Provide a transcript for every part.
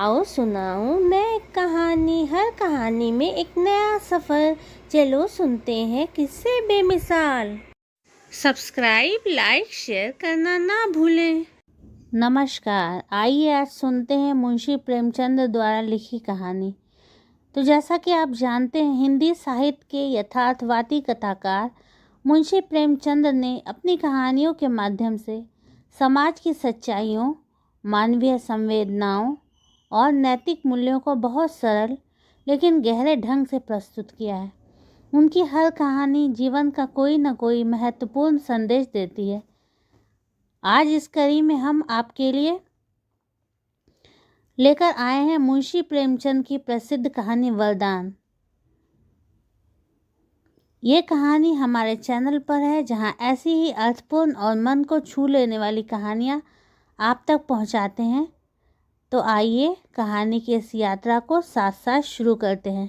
आओ सुनाऊं मैं एक कहानी। हर कहानी में एक नया सफ़र। चलो सुनते हैं किस्से बेमिसाल। सब्सक्राइब, लाइक, शेयर करना ना भूलें। नमस्कार, आइए आज सुनते हैं मुंशी प्रेमचंद द्वारा लिखी कहानी। तो जैसा कि आप जानते हैं, हिंदी साहित्य के यथार्थवादी कथाकार मुंशी प्रेमचंद ने अपनी कहानियों के माध्यम से समाज की सच्चाइयों, मानवीय संवेदनाओं और नैतिक मूल्यों को बहुत सरल लेकिन गहरे ढंग से प्रस्तुत किया है। उनकी हर कहानी जीवन का कोई न कोई महत्वपूर्ण संदेश देती है। आज इस कड़ी में हम आपके लिए लेकर आए हैं मुंशी प्रेमचंद की प्रसिद्ध कहानी वरदान। ये कहानी हमारे चैनल पर है, जहां ऐसी ही अर्थपूर्ण और मन को छू लेने वाली कहानियां आप तक पहुंचाते हैं। तो आइए कहानी की इस यात्रा को साथ साथ शुरू करते हैं।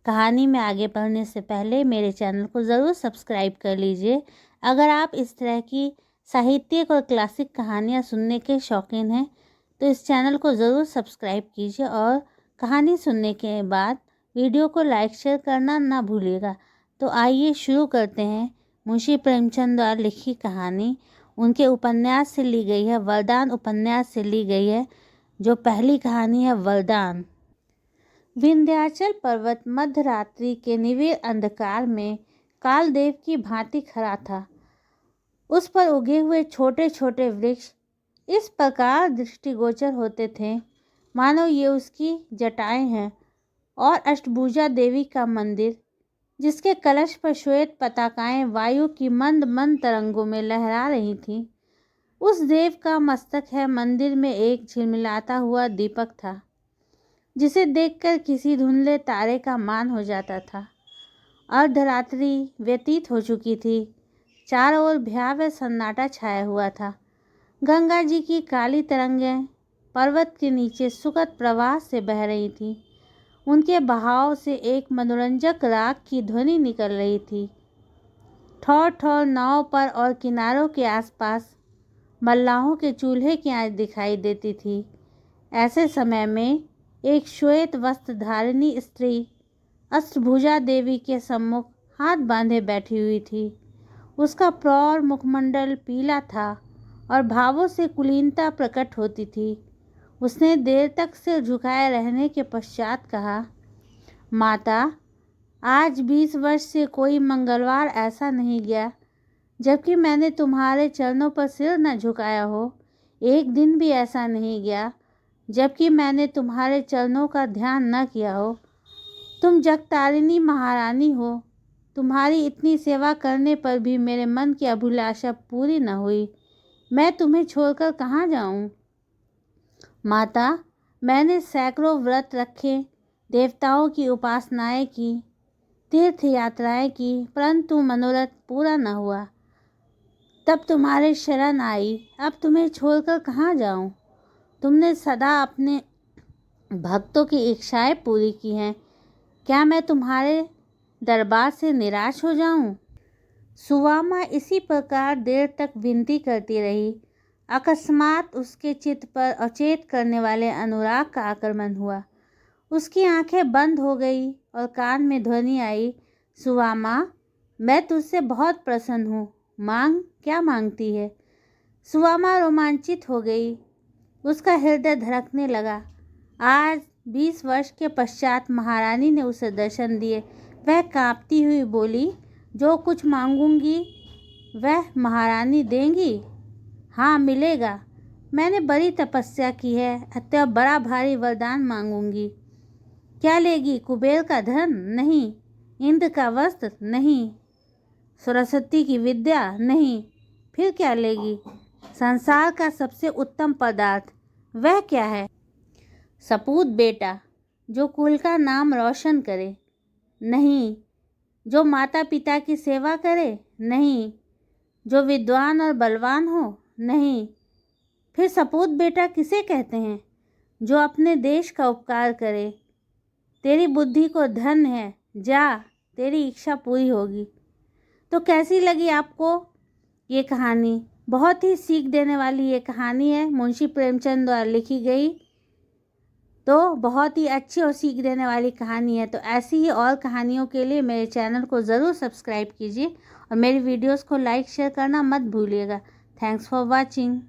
कहानी में आगे बढ़ने से पहले मेरे चैनल को ज़रूर सब्सक्राइब कर लीजिए। अगर आप इस तरह की साहित्यिक और क्लासिक कहानियाँ सुनने के शौकीन हैं तो इस चैनल को ज़रूर सब्सक्राइब कीजिए और कहानी सुनने के बाद वीडियो को लाइक शेयर करना ना भूलिएगा। तो आइए शुरू करते हैं मुंशी प्रेमचंद द्वारा लिखी कहानी। उनके उपन्यास से ली गई है, वरदान उपन्यास से ली गई है, जो पहली कहानी है वरदान। विंध्याचल पर्वत मध्य रात्रि के निविड़ अंधकार में कालदेव की भांति खड़ा था। उस पर उगे हुए छोटे छोटे वृक्ष इस प्रकार दृष्टिगोचर होते थे मानो ये उसकी जटाएं हैं, और अष्टभुजा देवी का मंदिर, जिसके कलश पर श्वेत पताकाएं वायु की मंद मंद तरंगों में लहरा रही थीं, उस देव का मस्तक है। मंदिर में एक झिलमिलाता हुआ दीपक था, जिसे देखकर किसी धुंधले तारे का मान हो जाता था। अर्धरात्रि व्यतीत हो चुकी थी। चारों ओर भयावह सन्नाटा छाया हुआ था। गंगा जी की काली तरंगें पर्वत के नीचे सुखद प्रवाह से बह रही थीं। उनके बहाव से एक मनोरंजक राग की ध्वनि निकल रही थी। ठौर ठौर नाव पर और किनारों के आसपास मल्लाहों के चूल्हे की आंच दिखाई देती थी। ऐसे समय में एक श्वेत वस्त्र धारिणी स्त्री अष्टभुजा देवी के सम्मुख हाथ बांधे बैठी हुई थी। उसका प्रौढ़ मुखमंडल पीला था और भावों से कुलीनता प्रकट होती थी। उसने देर तक सिर झुकाए रहने के पश्चात कहा, माता, आज 20 वर्ष से कोई मंगलवार ऐसा नहीं गया जबकि मैंने तुम्हारे चरणों पर सिर न झुकाया हो। एक दिन भी ऐसा नहीं गया जबकि मैंने तुम्हारे चरणों का ध्यान न किया हो। तुम जगतारिणी महारानी हो। तुम्हारी इतनी सेवा करने पर भी मेरे मन की अभिलाषा पूरी न हुई। मैं तुम्हें छोड़कर कहाँ जाऊँ? माता, मैंने सैकड़ों व्रत रखे, देवताओं की उपासनाएं की, तीर्थ यात्राएं की, परंतु मनोरथ पूरा न हुआ। तब तुम्हारे शरण आई। अब तुम्हें छोड़कर कहाँ जाऊं? तुमने सदा अपने भक्तों की इच्छाएं पूरी की हैं। क्या मैं तुम्हारे दरबार से निराश हो जाऊं? सुवामा इसी प्रकार देर तक विनती करती रही। अकस्मात उसके चित्त पर अचेत करने वाले अनुराग का आक्रमण हुआ। उसकी आंखें बंद हो गई और कान में ध्वनि आई, सुवामा, मैं तुझसे बहुत प्रसन्न हूँ। मांग, क्या मांगती है? सुवामा रोमांचित हो गई। उसका हृदय धड़कने लगा। आज 20 वर्ष के पश्चात महारानी ने उसे दर्शन दिए। वह कांपती हुई बोली, जो कुछ मांगूंगी वह महारानी देंगी? हाँ, मिलेगा। मैंने बड़ी तपस्या की है, अतः बड़ा भारी वरदान मांगूंगी। क्या लेगी? कुबेर का धन? नहीं। इंद्र का वस्त्र? नहीं। सरस्वती की विद्या? नहीं। फिर क्या लेगी? संसार का सबसे उत्तम पदार्थ। वह क्या है? सपूत बेटा, जो कुल का नाम रोशन करे? नहीं। जो माता पिता की सेवा करे? नहीं। जो विद्वान और बलवान हो? नहीं। फिर सपूत बेटा किसे कहते हैं? जो अपने देश का उपकार करे। तेरी बुद्धि को धन है, जा, तेरी इच्छा पूरी होगी। तो कैसी लगी आपको ये कहानी? बहुत ही सीख देने वाली ये कहानी है, मुंशी प्रेमचंद द्वारा लिखी गई। तो बहुत ही अच्छी और सीख देने वाली कहानी है। तो ऐसी ही और कहानियों के लिए मेरे चैनल को ज़रूर सब्सक्राइब कीजिए और मेरी वीडियोस को लाइक शेयर करना मत भूलिएगा। Thanks for watching.